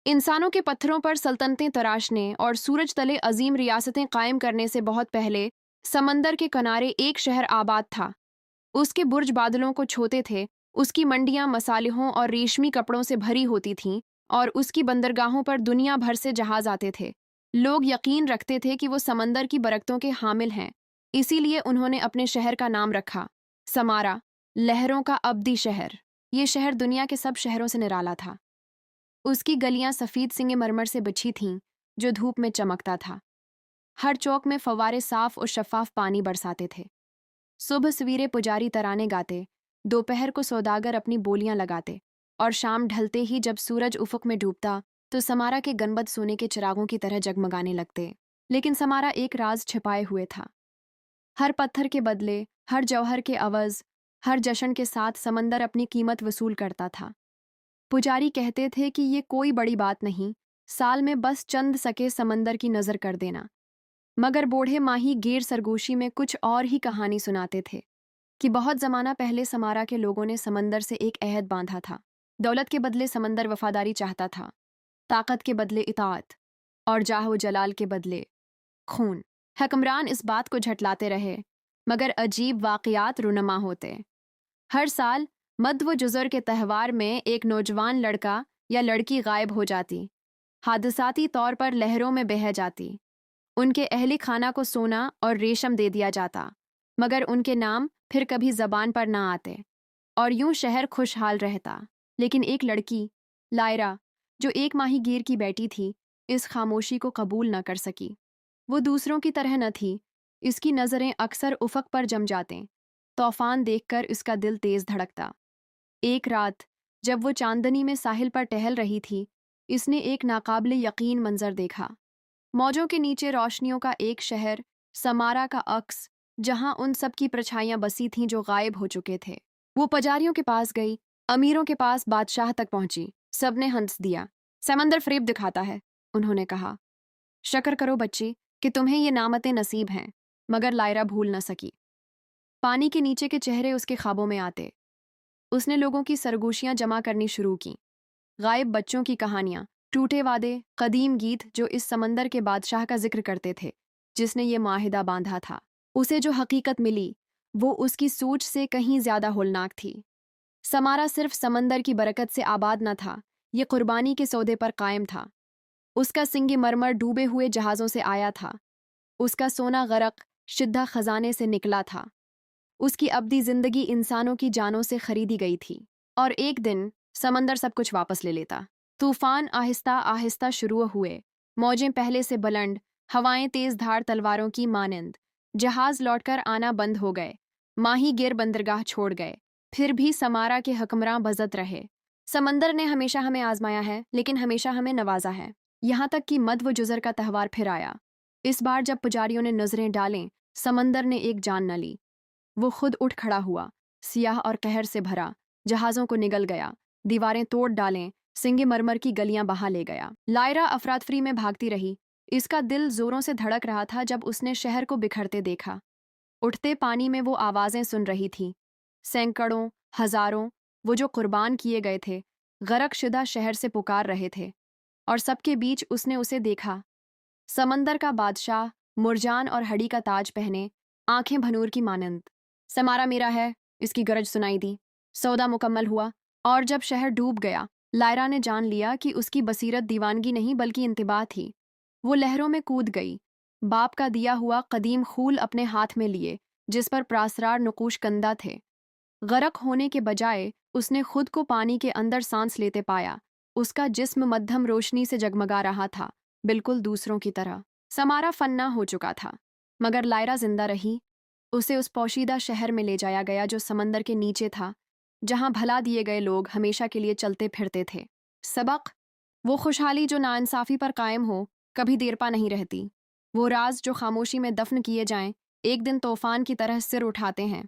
इंसानों के पत्थरों पर सल्तनतें तराशने और सूरज तले अजीम रियासतें कायम करने से बहुत पहले समंदर के किनारे एक शहर आबाद था। उसके बुर्ज बादलों को छूते थे, उसकी मंडियां मसालों और रेशमी कपड़ों से भरी होती थीं और उसकी बंदरगाहों पर दुनिया भर से जहाज आते थे। लोग यकीन रखते थे कि वो समंदर की बरकतों के हामिल हैं, इसीलिए उन्होंने अपने शहर का नाम रखा समारा, लहरों का अब्दी शहर। ये शहर दुनिया के सब शहरों से निराला था। उसकी गलियां सफ़ेद संगमरमर से बिछी थीं, जो धूप में चमकता था। हर चौक में फव्वारे साफ और शफाफ पानी बरसाते थे। सुबह सवेरे पुजारी तराने गाते, दोपहर को सौदागर अपनी बोलियां लगाते, और शाम ढलते ही जब सूरज उफक में डूबता तो समारा के गनबद सोने के चिरागों की तरह जगमगाने लगते। लेकिन समारा एक राज छिपाए हुए था। हर पत्थर के बदले, हर जौहर के अवज़, हर जश्न के साथ समंदर अपनी कीमत वसूल करता था। पुजारी कहते थे कि ये कोई बड़ी बात नहीं, साल में बस चंद सके समंदर की नज़र कर देना। मगर बूढ़े माही गैर सरगोशी में कुछ और ही कहानी सुनाते थे कि बहुत ज़माना पहले समारा के लोगों ने समंदर से एक अहद बांधा था। दौलत के बदले समंदर वफादारी चाहता था, ताकत के बदले इताअत, और जाह व जलाल के बदले खून। हुक्मरान इस बात को झटलाते रहे, मगर अजीब वाक़यात रुनमा होते। हर साल मद व जुज़र के त्यौहार में एक नौजवान लड़का या लड़की गायब हो जाती, हादसाती तौर पर लहरों में बह जाती। उनके अहली खाना को सोना और रेशम दे दिया जाता, मगर उनके नाम फिर कभी ज़बान पर ना आते, और यूं शहर खुशहाल रहता। लेकिन एक लड़की, लायरा, जो एक माहीगीर की बेटी थी, इस खामोशी को कबूल न कर सकी। वो दूसरों की तरह न थी, इसकी नज़रें अक्सर उफ़क़ पर जम जातें, तूफ़ान देखकर इसका दिल तेज़ धड़कता। एक रात जब वो चांदनी में साहिल पर टहल रही थी, इसने एक नाकाबिले यकीन मंजर देखा। मौजों के नीचे रोशनियों का एक शहर, समारा का अक्स, जहां उन सब की परछाइयां बसी थीं जो गायब हो चुके थे। वो पुजारियों के पास गई, अमीरों के पास, बादशाह तक पहुंची। सबने हंस दिया। समंदर फरेब दिखाता है, उन्होंने कहा। शक्र करो बच्ची कि तुम्हें ये नामतें नसीब हैं। मगर लायरा भूल न सकी। पानी के नीचे के चेहरे उसके ख्वाबों में आते। उसने लोगों की सरगोशियां जमा करनी शुरू की, गायब बच्चों की कहानियां, टूटे वादे, कदीम गीत जो इस समंदर के बादशाह का जिक्र करते थे, जिसने ये माहिदा बांधा था। उसे जो हकीकत मिली, वो उसकी सोच से कहीं ज्यादा होलनाक थी। समारा सिर्फ समंदर की बरकत से आबाद न था, ये कुर्बानी के सौदे पर कायम था। उसका सिंगमरमर डूबे हुए जहाज़ों से आया था, उसका सोना गरक शिद्दा खजाने से निकला था, उसकी अब्दी जिंदगी इंसानों की जानों से खरीदी गई थी। और एक दिन समंदर सब कुछ वापस ले लेता। तूफान आहिस्ता आहिस्ता शुरू हुए, मौजें पहले से बुलंद, हवाएं तेज धार तलवारों की मानंद। जहाज लौटकर आना बंद हो गए, माहीगीर बंदरगाह छोड़ गए। फिर भी समारा के हुक्मरां बजत रहे, समंदर ने हमेशा हमें आजमाया है, लेकिन हमेशा हमें नवाजा है। यहाँ तक कि मद व जुज़र का त्यौहार फिर आया। इस बार जब पुजारियों ने नजरें डालें, समंदर ने एक जान न ली। वो खुद उठ खड़ा हुआ, सियाह और कहर से भरा, जहाज़ों को निगल गया, दीवारें तोड़ डालें, सिंगमरमर की गलियां बहा ले गया। लायरा अफरातफरी में भागती रही, इसका दिल जोरों से धड़क रहा था जब उसने शहर को बिखरते देखा। उठते पानी में वो आवाज़ें सुन रही थी, सैकड़ों, हजारों, वो जो कुर्बान किए गए थे, गरक शुदा शहर से पुकार रहे थे। और सबके बीच उसने उसे देखा, समंदर का बादशाह, मुरजान और हड़ी का ताज पहने, आंखें भनूर की मानंद। समारा मेरा है, इसकी गरज सुनाई दी। सौदा मुकम्मल हुआ, और जब शहर डूब गया, लायरा ने जान लिया कि उसकी बसीरत दीवानगी नहीं बल्कि इंतिबा थी। वो लहरों में कूद गई, बाप का दिया हुआ कदीम खूल अपने हाथ में लिए, जिस पर प्रासरार नकूश कंदा थे। गरक होने के बजाय उसने खुद को पानी के अंदर सांस लेते पाया। उसका जिस्म मध्यम रोशनी से जगमगा रहा था, बिल्कुल दूसरों की तरह। समारा फन्ना हो चुका था, मगर लायरा जिंदा रही। उसे उस पोशीदा शहर में ले जाया गया जो समंदर के नीचे था, जहां भला दिए गए लोग हमेशा के लिए चलते फिरते थे। सबक, वो खुशहाली जो नाइंसाफी पर कायम हो, कभी देरपा नहीं रहती। वो राज जो खामोशी में दफन किए जाएं, एक दिन तूफान की तरह सिर उठाते हैं।